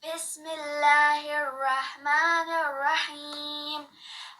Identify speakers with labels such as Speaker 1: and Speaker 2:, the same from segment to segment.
Speaker 1: بسم اللہ الرحمن الرحیم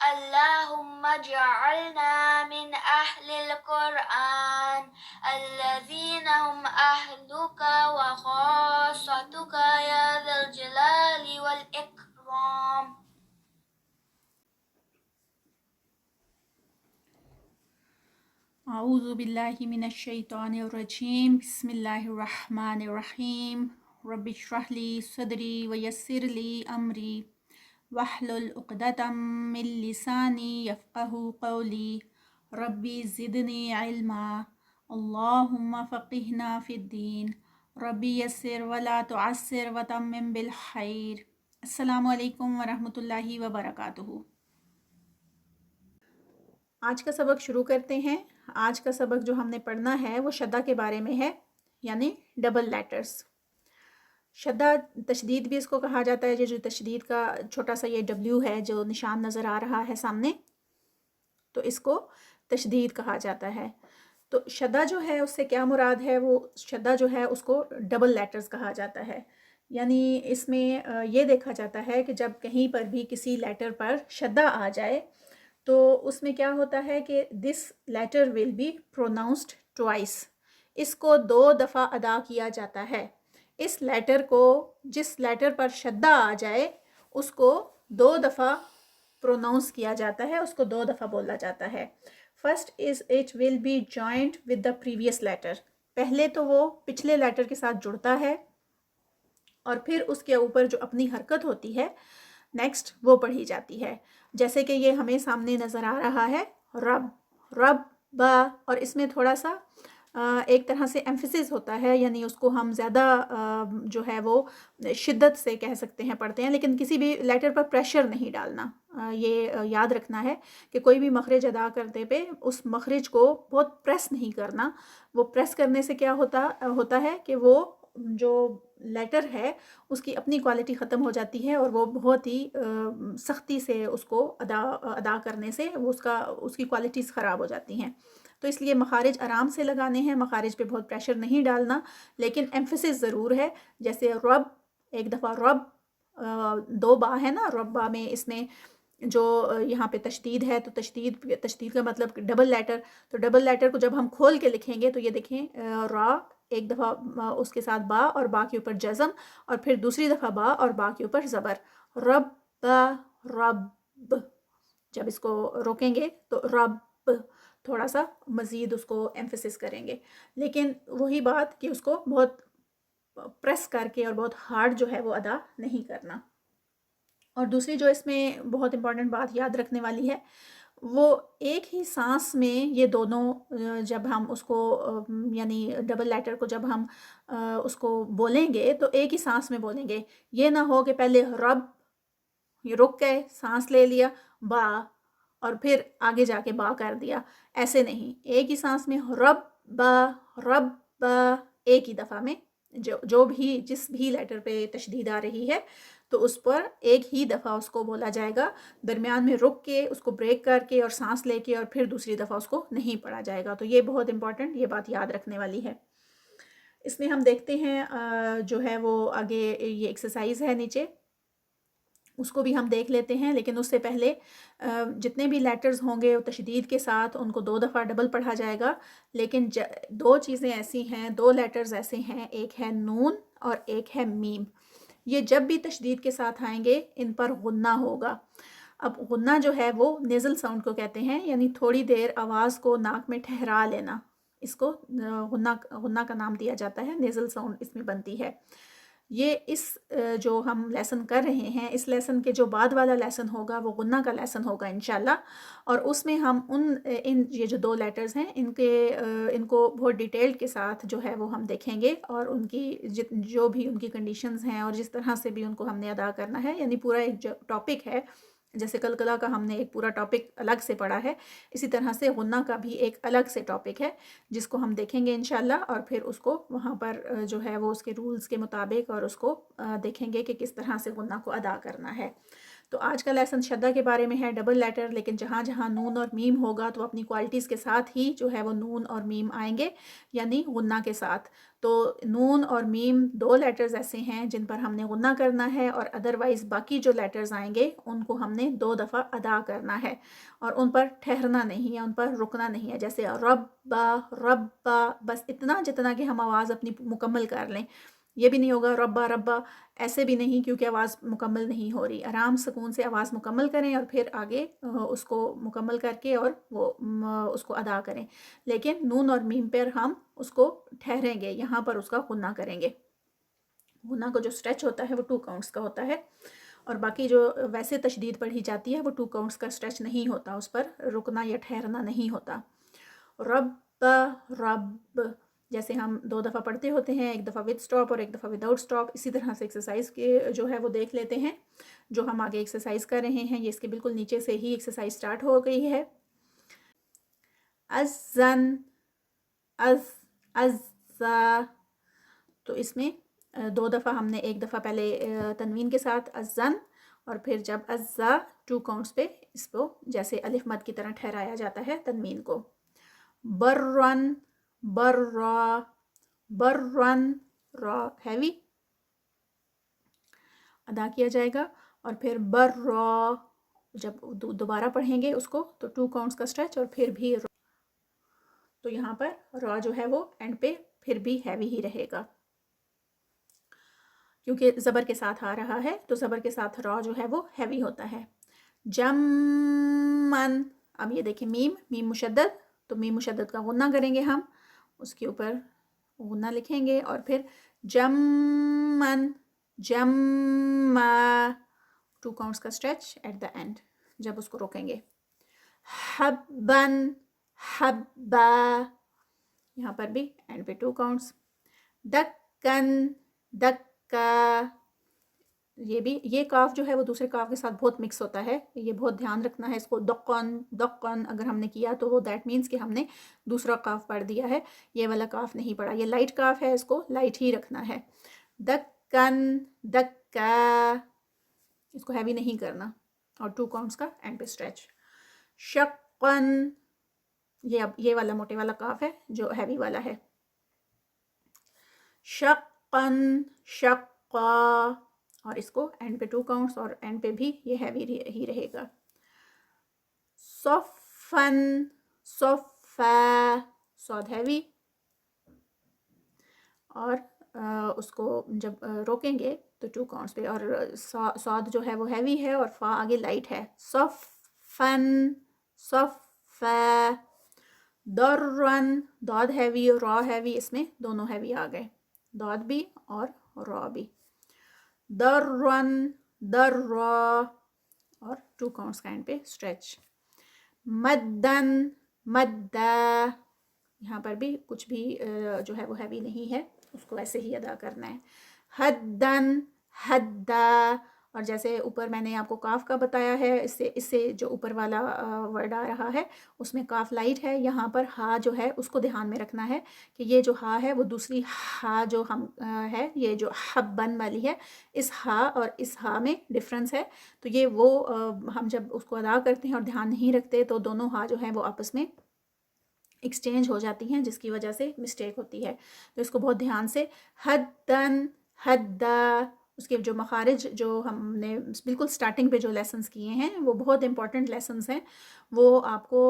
Speaker 1: اللہم اجعلنا من اہل القرآن الذین هم اہلک وخاصتک یا ذا الجلال والاکرام۔
Speaker 2: اعوذ باللہ من الشیطان الرجیم بسم اللہ الرحمن الرحیم رب اشرح لی صدری ویسر لی امری واحلل عقدۃ من لسانی یفقہوا قولی ربی زدنی علما اللہم فقہنا فی الدین ربی یسر ولا تعسر وتمم بالخیر۔ السلام علیکم ورحمۃ اللہ وبرکاتہ۔ آج کا سبق شروع کرتے ہیں۔ آج کا سبق جو ہم نے پڑھنا ہے وہ شدہ کے بارے میں ہے، یعنی ڈبل لیٹرز۔ شدہ تشدید بھی اس کو کہا جاتا ہے، جو تشدید کا چھوٹا سا یہ ڈبلیو ہے جو نشان نظر آ رہا ہے سامنے، تو اس کو تشدید کہا جاتا ہے۔ تو شدہ جو ہے اس سے کیا مراد ہے؟ وہ شدہ جو ہے اس کو ڈبل لیٹرز کہا جاتا ہے، یعنی اس میں یہ دیکھا جاتا ہے کہ جب کہیں پر بھی کسی لیٹر پر شدہ آ جائے تو اس میں کیا ہوتا ہے کہ this letter will be pronounced twice, اس کو 2 دفعہ ادا کیا جاتا ہے۔ اس لیٹر کو، جس لیٹر پر شدہ آ جائے اس کو 2 دفعہ پروناؤنس کیا جاتا ہے، اس کو 2 دفعہ بولا جاتا ہے۔ First is it will be joint with the previous letter, پہلے تو وہ پچھلے لیٹر کے ساتھ جڑتا ہے اور پھر اس کے اوپر جو اپنی حرکت ہوتی ہے نیکسٹ وہ پڑھی جاتی ہے، جیسے کہ یہ ہمیں سامنے نظر آ رہا ہے رب، رب با، اور اس میں تھوڑا سا ایک طرح سے ایمفیسس ہوتا ہے، یعنی اس کو ہم زیادہ جو ہے وہ شدت سے کہہ سکتے ہیں پڑھتے ہیں، لیکن کسی بھی لیٹر پر پریشر نہیں ڈالنا۔ یہ یاد رکھنا ہے کہ کوئی بھی مخرج ادا کرتے پہ اس مخرج کو بہت پریس نہیں کرنا۔ وہ پریس کرنے سے کیا ہوتا ہے کہ وہ جو لیٹر ہے اس کی اپنی کوالٹی ختم ہو جاتی ہے اور وہ بہت ہی سختی سے اس کو ادا کرنے سے اس کی کوالٹیز خراب ہو جاتی ہیں۔ تو اس لیے مخارج آرام سے لگانے ہیں، مخارج پہ بہت پریشر نہیں ڈالنا، لیکن ایمفیسس ضرور ہے، جیسے رب، ایک دفعہ رب، 2 با ہے نا رب با میں، اس میں جو یہاں پہ تشدید ہے تو تشدید کا مطلب ڈبل لیٹر، تو ڈبل لیٹر کو جب ہم کھول کے لکھیں گے تو یہ دیکھیں را، ایک دفعہ اس کے ساتھ با اور با کے اوپر جزم، اور پھر دوسری دفعہ با اور با کے اوپر زبر، رب با رب۔ جب اس کو روکیں گے تو رب، تھوڑا سا مزید اس کو ایمفیسس کریں گے، لیکن وہی بات کہ اس کو بہت پریس کر کے اور بہت ہارڈ جو ہے وہ ادا نہیں کرنا۔ اور دوسری جو اس میں بہت امپورٹنٹ بات یاد رکھنے والی ہے، وہ ایک ہی سانس میں یہ دونوں جب ہم اس کو یعنی ڈبل لیٹر کو جب ہم اس کو بولیں گے تو ایک ہی سانس میں بولیں گے، یہ نہ ہو کہ پہلے رب، یہ رک گئے، سانس لے لیا، با، اور پھر آگے جا کے با کر دیا، ایسے نہیں، ایک ہی سانس میں رب با، ایک ہی دفعہ میں جو بھی جس بھی لیٹر پہ تشدید آ رہی ہے تو اس پر ایک ہی دفعہ اس کو بولا جائے گا، درمیان میں رک کے اس کو بریک کر کے اور سانس لے کے اور پھر دوسری دفعہ اس کو نہیں پڑھا جائے گا۔ تو یہ بہت امپورٹنٹ، یہ بات یاد رکھنے والی ہے۔ اس میں ہم دیکھتے ہیں جو ہے وہ آگے یہ ایکسرسائز ہے نیچے، اس کو بھی ہم دیکھ لیتے ہیں، لیکن اس سے پہلے جتنے بھی لیٹرز ہوں گے تشدید کے ساتھ ان کو 2 دفعہ ڈبل پڑھا جائے گا، لیکن 2 چیزیں ایسی ہیں، 2 لیٹرز ایسے ہیں، ایک ہے نون اور ایک ہے میم، یہ جب بھی تشدید کے ساتھ آئیں گے ان پر غنہ ہوگا۔ اب غنہ جو ہے وہ نیزل ساؤنڈ کو کہتے ہیں، یعنی تھوڑی دیر آواز کو ناک میں ٹھہرا لینا، اس کو غنہ کا نام دیا جاتا ہے، نیزل ساؤنڈ اس میں بنتی ہے۔ یہ اس جو ہم لیسن کر رہے ہیں، اس لیسن کے جو بعد والا لیسن ہوگا وہ غنہ کا لیسن ہوگا انشاءاللہ، اور اس میں ہم یہ جو 2 لیٹرز ہیں ان کو بہت ڈیٹیل کے ساتھ جو ہے وہ ہم دیکھیں گے، اور ان کی جو بھی ان کی کنڈیشنز ہیں اور جس طرح سے بھی ان کو ہم نے ادا کرنا ہے، یعنی پورا ایک جو ٹاپک ہے، جیسے قلقلہ کا ہم نے ایک پورا ٹاپک الگ سے پڑھا ہے، اسی طرح سے غنہ کا بھی ایک الگ سے ٹاپک ہے جس کو ہم دیکھیں گے انشاءاللہ، اور پھر اس کو وہاں پر جو ہے وہ اس کے رولز کے مطابق اور اس کو دیکھیں گے کہ کس طرح سے غنہ کو ادا کرنا ہے۔ تو آج کا لیسن شدہ کے بارے میں ہے، ڈبل لیٹر، لیکن جہاں جہاں نون اور میم ہوگا تو اپنی کوالٹیز کے ساتھ ہی جو ہے وہ نون اور میم آئیں گے، یعنی غنہ کے ساتھ۔ تو نون اور میم 2 لیٹرز ایسے ہیں جن پر ہم نے غنہ کرنا ہے، اور ادروائز باقی جو لیٹرز آئیں گے ان کو ہم نے 2 دفعہ ادا کرنا ہے، اور ان پر ٹھہرنا نہیں ہے، ان پر رکنا نہیں ہے۔ جیسے ربا ربا، بس اتنا جتنا کہ ہم آواز اپنی مکمل کر لیں۔ یہ بھی نہیں ہوگا ربا ربا، ایسے بھی نہیں، کیونکہ آواز مکمل نہیں ہو رہی۔ آرام سکون سے آواز مکمل کریں اور پھر آگے اس کو مکمل کر کے اور وہ اس کو ادا کریں۔ لیکن نون اور میم پر ہم اس کو ٹھہریں گے، یہاں پر اس کا غنہ کریں گے۔ غنہ کو جو اسٹریچ ہوتا ہے وہ 2 کاؤنٹس کا ہوتا ہے، اور باقی جو ویسے تشدید پڑھی جاتی ہے وہ 2 کاؤنٹس کا اسٹریچ نہیں ہوتا، اس پر رکنا یا ٹھہرنا نہیں ہوتا۔ رب رب، جیسے ہم 2 دفعہ پڑھتے ہوتے ہیں، ایک دفعہ ود سٹاپ اور ایک دفعہ وداؤٹ سٹاپ، اسی طرح سے ایکسرسائز کے جو ہے وہ دیکھ لیتے ہیں جو ہم آگے ایکسرسائز کر رہے ہیں۔ یہ اس کے بالکل نیچے سے ہی ایکسرسائز سٹارٹ ہو گئی ہے۔ ازن از ازا، تو اس میں 2 دفعہ ہم نے، ایک دفعہ پہلے تنوین کے ساتھ ازن، اور پھر جب ازا 2 کاؤنٹس پہ اس کو جیسے الف مد کی طرح ٹھہرایا جاتا ہے تنوین کو۔ برن برا برن، را ہیوی ادا کیا جائے گا، اور پھر برا جب دوبارہ پڑھیں گے اس کو تو 2 کاؤنٹس کا اسٹریچ، اور پھر بھی تو یہاں پر را جو ہے وہ اینڈ پہ پھر بھی ہیوی ہی رہے گا، کیونکہ زبر کے ساتھ آ رہا ہے تو زبر کے ساتھ را جو ہے وہ ہیوی ہوتا ہے۔ جمن، اب یہ دیکھیں میم مشدد، تو میم مشدد کا غنہ کریں گے ہم، اس کے اوپر غنہ لکھیں گے، اور پھر جمن جمع 2 کاؤنٹس کا اسٹریچ ایٹ دا اینڈ جب اس کو روکیں گے۔ حبن حبا، یہاں پر بھی اینڈ پہ 2 کاؤنٹس۔ دکن دکا، یہ کاف جو ہے وہ دوسرے کاف کے ساتھ بہت مکس ہوتا ہے، یہ بہت دھیان رکھنا ہے اس کو۔ دقن دقن اگر ہم نے کیا تو وہ دیٹ مینس کہ ہم نے دوسرا کاف پڑھ دیا ہے، یہ والا کاف نہیں پڑھا، یہ لائٹ کاف ہے، اس کو لائٹ ہی رکھنا ہے۔ دکن دکا، اس کو ہیوی نہیں کرنا، اور 2 کاؤنٹس کا اینڈ پہ اسٹریچ۔ شقن، یہ والا موٹے والا کاف ہے جو ہیوی والا ہے۔ شقن شقا، اور اس کو اینڈ پہ 2 کاؤنٹس، اور اینڈ پہ بھی یہ ہیوی ہی رہے گا۔ صفن صفا، صاد ہیوی، اور اس کو جب روکیں گے تو 2 کاؤنٹس پہ، اور صاد جو ہے وہ ہیوی ہے اور فا آگے لائٹ ہے۔ صفن صفا، درن، داد ہیوی اور را ہیوی، اس میں دونوں ہیوی آ گئے، داد بھی اور را بھی۔ درن درا، اور 2 کاؤنٹس کا اینڈ پہ اسٹریچ۔ مدن مدا، یہاں پر بھی کچھ بھی جو ہے وہ ہیوی نہیں ہے، اس کو ایسے ہی ادا کرنا ہے۔ حدن حدا، اور جیسے اوپر میں نے آپ کو کاف کا بتایا ہے، اس سے جو اوپر والا ورڈ آ رہا ہے اس میں کاف لائٹ ہے، یہاں پر ہا جو ہے اس کو دھیان میں رکھنا ہے کہ یہ جو ہا ہے وہ دوسری ہا جو ہم ہے، یہ جو حبن والی ہے، اس ہا اور اس ہا میں ڈفرنس ہے، تو یہ وہ ہم جب اس کو ادا کرتے ہیں اور دھیان نہیں رکھتے تو دونوں ہا جو ہیں وہ آپس میں ایکسچینج ہو جاتی ہیں، جس کی وجہ سے مسٹیک ہوتی ہے، تو اس کو بہت دھیان سے۔ حدن حدا، اس کے جو مخارج جو ہم نے بالکل سٹارٹنگ پہ جو لیسنس کیے ہیں وہ بہت امپورٹنٹ لیسنس ہیں، وہ آپ کو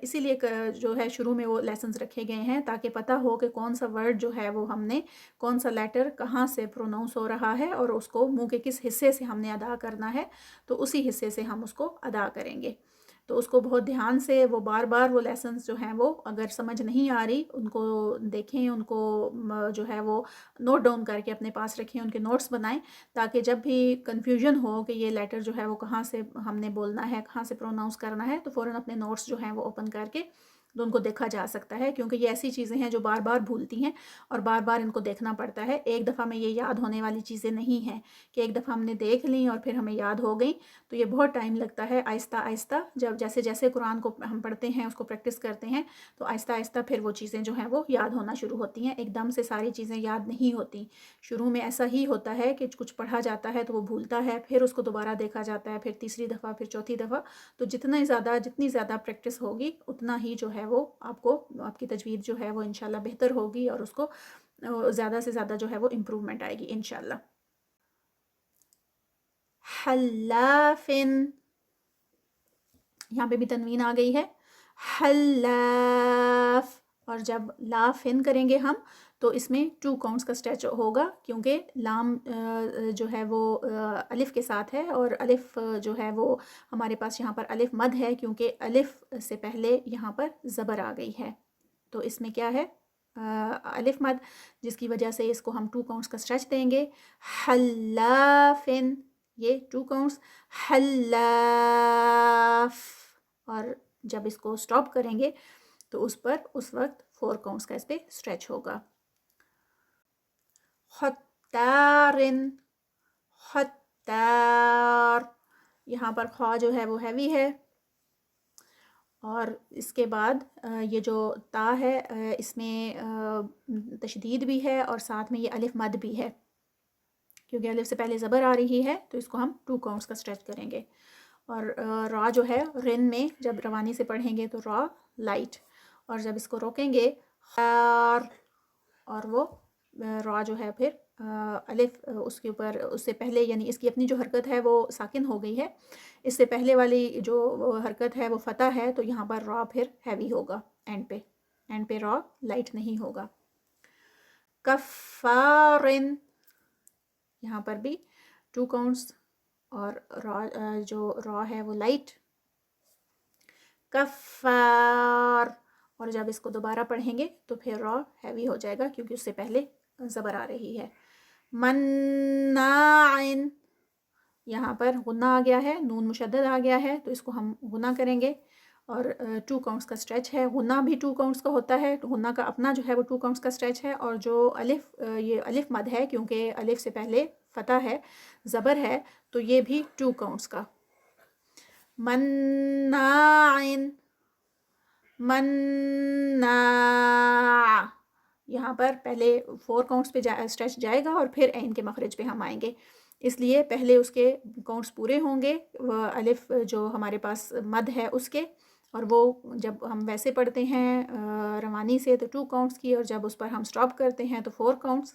Speaker 2: اسی لیے جو ہے شروع میں وہ لیسنس رکھے گئے ہیں تاکہ پتہ ہو کہ کون سا ورڈ جو ہے وہ ہم نے کون سا لیٹر کہاں سے پروناؤنس ہو رہا ہے، اور اس کو منہ کے کس حصے سے ہم نے ادا کرنا ہے، تو اسی حصے سے ہم اس کو ادا کریں گے۔ تو اس کو بہت دھیان سے وہ بار بار وہ لیسنس جو ہیں وہ اگر سمجھ نہیں آ رہی ان کو دیکھیں، ان کو جو ہے وہ نوٹ ڈاؤن کر کے اپنے پاس رکھیں، ان کے نوٹس بنائیں، تاکہ جب بھی کنفیوژن ہو کہ یہ لیٹر جو ہے وہ کہاں سے ہم نے بولنا ہے، کہاں سے پروناؤنس کرنا ہے، تو فوراً اپنے نوٹس جو ہیں وہ اوپن کر کے تو ان کو دیکھا جا سکتا ہے، کیونکہ یہ ایسی چیزیں ہیں جو بار بار بھولتی ہیں اور بار بار ان کو دیکھنا پڑتا ہے. ایک دفعہ میں یہ یاد ہونے والی چیزیں نہیں ہیں کہ ایک دفعہ ہم نے دیکھ لیں اور پھر ہمیں یاد ہو گئیں. تو یہ بہت ٹائم لگتا ہے. آہستہ آہستہ جب جیسے جیسے قرآن کو ہم پڑھتے ہیں، اس کو پریکٹس کرتے ہیں، تو آہستہ آہستہ پھر وہ چیزیں جو ہیں وہ یاد ہونا شروع ہوتی ہیں. ایک دم سے ساری چیزیں یاد نہیں ہوتی. شروع میں ایسا ہی ہوتا ہے کہ کچھ پڑھا جاتا ہے تو وہ بھولتا ہے، پھر اس کو دوبارہ دیکھا جاتا ہے، پھر تیسری دفعہ، پھر چوتھی دفعہ. تو جتنی زیادہ پریکٹس ہوگی اتنا ہی جو ہے وہ آپ کی تجوید جو ہے وہ انشاءاللہ بہتر ہوگی اور اس کو زیادہ سے زیادہ جو ہے وہ امپروومنٹ آئے گی انشاءاللہ. حلافن، یہاں پہ بھی تنوین آ گئی ہے. حلاف، اور جب لافن کریں گے ہم تو اس میں 2 کاؤنٹس کا اسٹریچ ہوگا، کیونکہ لام جو ہے وہ الف کے ساتھ ہے، اور الف جو ہے وہ ہمارے پاس یہاں پر الف مد ہے، کیونکہ الف سے پہلے یہاں پر زبر آ گئی ہے. تو اس میں کیا ہے؟ الف مد، جس کی وجہ سے اس کو ہم 2 کاؤنٹس کا اسٹریچ دیں گے. حلافن، یہ 2 کاؤنٹس. حلاف، اور جب اس کو سٹاپ کریں گے تو اس وقت 4 کاؤنٹس کا اس پہ اسٹریچ ہوگا. خطارن، خطار، یہاں پر خوا جو ہے وہ ہیوی ہے، اور اس کے بعد یہ جو تا ہے اس میں تشدید بھی ہے اور ساتھ میں یہ الف مد بھی ہے، کیونکہ الف سے پہلے زبر آ رہی ہے تو اس کو ہم 2 کاؤنٹس کا اسٹریچ کریں گے. اور را جو ہے رن میں جب روانی سے پڑھیں گے تو را لائٹ، اور جب اس کو روکیں گے خار، اور وہ را جو ہے پھر الف اس کے اوپر، اس سے پہلے یعنی اس کی اپنی جو حرکت ہے وہ ساکن ہو گئی ہے، اس سے پہلے والی جو حرکت ہے وہ فتح ہے، تو یہاں پر را پھر ہیوی ہوگا. اینڈ پہ را لائٹ نہیں ہوگا. کفارن، یہاں پر بھی 2 کاؤنٹس اور را جو را ہے وہ لائٹ. کفار، اور جب اس کو دوبارہ پڑھیں گے تو پھر را ہیوی ہو جائے گا، کیونکہ اس سے پہلے زبر آ رہی ہے. مناعن، یہاں پر غنہ آ گیا ہے، نون مشدد آ گیا ہے، تو اس کو ہم غنہ کریں گے، اور 2 کاؤنٹس کا اسٹریچ ہے. غنہ بھی 2 کاؤنٹس کا ہوتا ہے، غنہ کا اپنا جو ہے وہ 2 کاؤنٹس کا اسٹریچ ہے، اور جو یہ الف مد ہے، کیونکہ الف سے پہلے فتح ہے، زبر ہے، تو یہ بھی 2 کاؤنٹس کا. مناعن، مناع، یہاں پر پہلے 4 کاؤنٹس پہ اسٹریچ جائے گا اور پھر عین کے مخرج پہ ہم آئیں گے، اس لیے پہلے اس کے کاؤنٹس پورے ہوں گے الف جو ہمارے پاس مد ہے اس کے، اور وہ جب ہم ویسے پڑھتے ہیں روانی سے تو 2 کاؤنٹس کی، اور جب اس پر ہم سٹاپ کرتے ہیں تو 4 کاؤنٹس،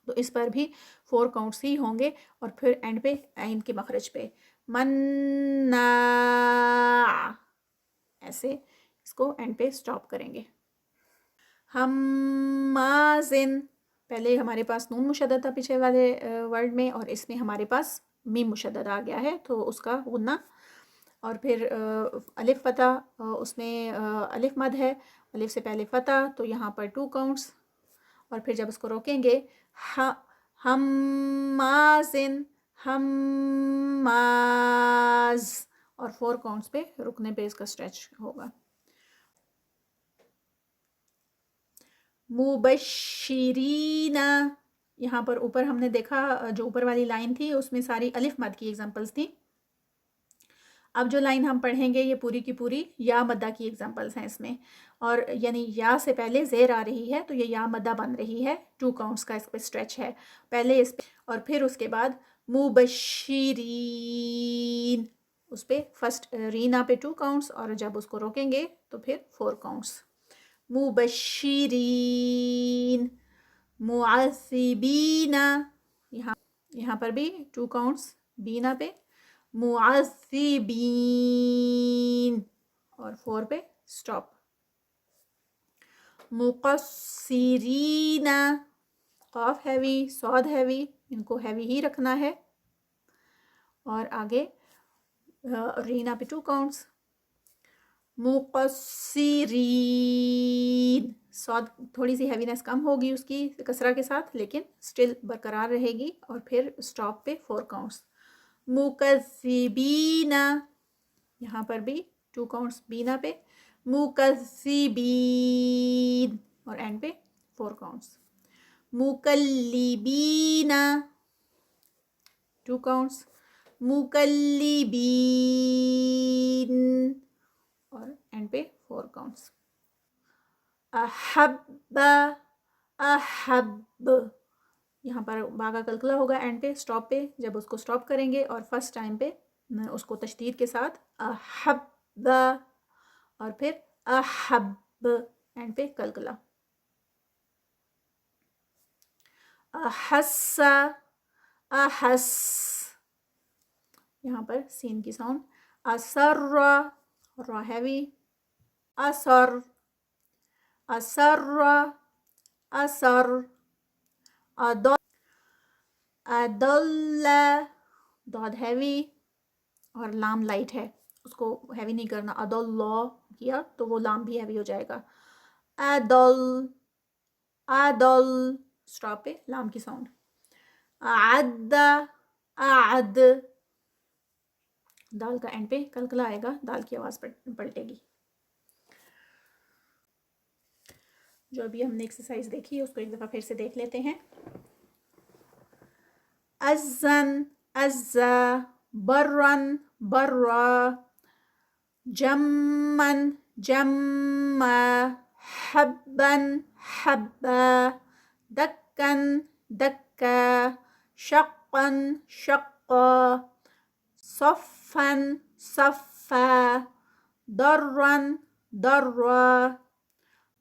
Speaker 2: تو اس پر بھی 4 کاؤنٹس ہی ہوں گے، اور پھر اینڈ پہ عین کے مخرج پہ مناع، ایسے اس کو اینڈ پہ سٹاپ کریں گے. ہمازن، پہلے ہمارے پاس نون مشدد تھا پیچھے والے ورڈ میں، اور اس میں ہمارے پاس میم مشدد آ گیا ہے، تو اس کا غنہ، اور پھر الف فتح، اس میں الف مد ہے، الف سے پہلے فتح، تو یہاں پر 2 کاؤنٹس، اور پھر جب اس کو روکیں گے ہمازن، ہماز، اور 4 کاؤنٹس پہ رکنے پہ اس کا اسٹریچ ہوگا. مبشرین، یہاں پر اوپر ہم نے دیکھا جو اوپر والی لائن تھی اس میں ساری الف مد کی ایگزامپلس تھیں. اب جو لائن ہم پڑھیں گے یہ پوری کی پوری یا مدہ کی ایگزامپلس ہیں اس میں، اور یعنی یا سے پہلے زیر آ رہی ہے تو یہ یا مدہ بن رہی ہے، 2 کاؤنٹس کا اس پہ اسٹریچ ہے پہلے اس پہ، اور پھر اس کے بعد مبشرین، اس پہ فرسٹ رینا پہ 2 کاؤنٹس، اور جب اس کو روکیں گے تو پھر 4 کاؤنٹس. مبشرین، معذبین، یہاں پر بھی 2 کاؤنٹس بینا پہ، معذبین، اور 4 پہ سٹاپ. مقصرین، قاف ہیوی، صاد ہیوی، ان کو ہیوی ہی رکھنا ہے، اور آگے رینا پہ 2 کاؤنٹس. مقصرین، صاد تھوڑی سی ہیوینس کم ہوگی اس کی کسرہ کے ساتھ، لیکن سٹل برقرار رہے گی، اور پھر سٹاپ پہ 4 کاؤنٹس. مکذبین، یہاں پر بھی 2 کاؤنٹس بینا پہ. مکذبین، اور اینڈ پہ 4 کاؤنٹس. مکلبین 2 کاؤنٹس. مکلبین، اور اینڈ پہ 4 کاؤنٹس. احب، احب، یہاں پر با کا قلقلہ ہوگا اینڈ پہ اسٹاپ پہ. جب اس کو اسٹاپ کریں گے اور فرسٹ ٹائم پہ اس کو تشدید کے ساتھ احب، اور پھر احب اینڈ پہ قلقلہ. احس، احس، یہاں پر سین کی ساؤنڈ. اسر، را ہیوی. اثر، اسر، اثر. اضل، اضل، ضاد ہیوی اور لام لائٹ ہے، اس کو ہیوی نہیں کرنا. اضل کیا تو وہ لام بھی ہیوی ہو جائے گا. اضل، اضل، اسٹاپ پہ لام کی ساؤنڈ. اعد، اعد، دال کا اینڈ پہ قلقلہ آئے گا، دال کی آواز پلٹے گی. جو ابھی ہم نے ایکسرسائز دیکھی اس کو ایک دفعہ پھر سے دیکھ لیتے ہیں. ازن، ازا. برن، برا. جمن، جما. حبن، حبا. دکن، دکا. شقن، شقا. صفن، صفا. ضرن، ضرا.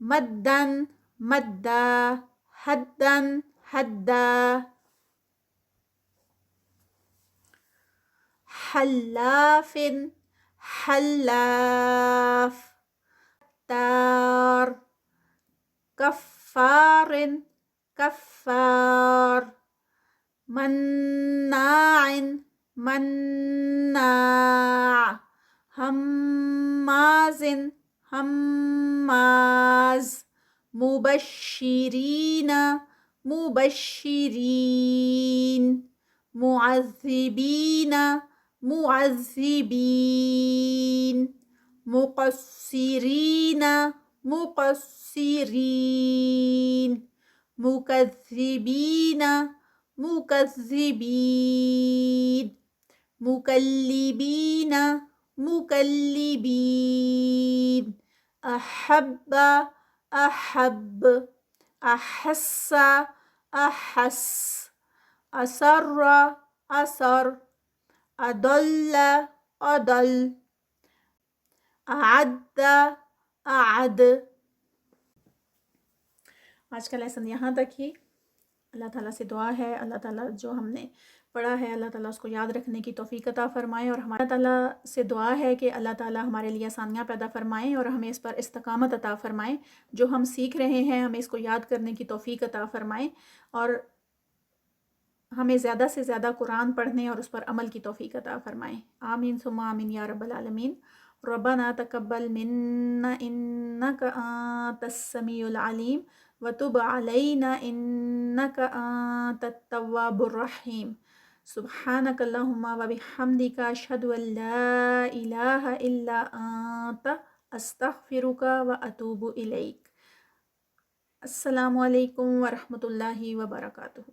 Speaker 2: مدن، مدا. حدن، حدا. حلاف، حلاف. تار. كفار، كفار. مناع، مناع. هماز، هماز. مبشرين، مبشرين. معذبين، معذبين. مقصرين، مقصرين. مكذبين، مكذبين. مكلبين، مكلبين. أحب، أحب. أحس، أحس. أسر، أسر. أضل، أضل. أعد، أعد. آج کا لیسن یہاں تک ہی. اللہ تعالیٰ سے دعا ہے اللہ تعالیٰ جو ہم نے پڑھا ہے اللہ تعالیٰ اس کو یاد رکھنے کی توفیق عطا فرمائے، اور ہمارا تعالیٰ سے دعا ہے کہ اللہ تعالیٰ ہمارے لیے آسانیاں پیدا فرمائیں اور ہمیں اس پر استقامت عطا فرمائیں. جو ہم سیکھ رہے ہیں ہمیں اس کو یاد کرنے کی توفیق عطا فرمائیں، اور ہمیں زیادہ سے زیادہ قرآن پڑھنے اور اس پر عمل کی توفیق عطا فرمائیں. آمین ثم آمین یا رب العالمین. ربنا تقبل منا انك انت السميع العليم وتب علينا انك انت التواب الرحيم. سبحانك اللهم وبحمدك اشهد ان لا اله الا انت استغفرك واتوب اليك. السلام علیکم ورحمۃ اللہ وبرکاتہ.